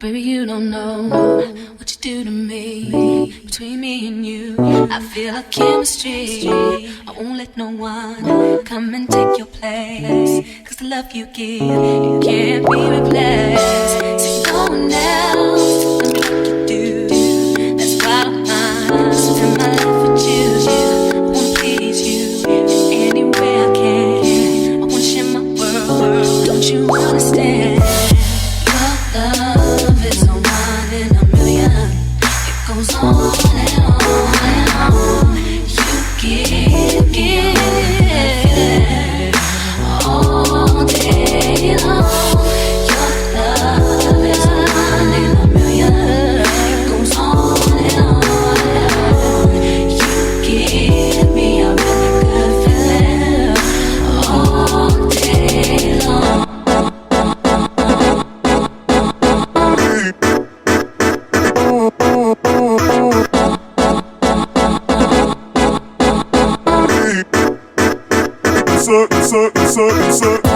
Baby, you don't know what you do to me. Between me and you, I feel a chemistry. I won't let no one come and take your place. Cause the love you give, it can't be replaced. So no one else can do what you do. That's why I'm spend my life with you. I wanna please you in any way I can. I wanna share my world, don't you understand? Your love is no one in a million. It goes on and on and on. You give all day long. Your love is no one in a million. It goes on and on and on. You give me a really good feeling all day long. Insert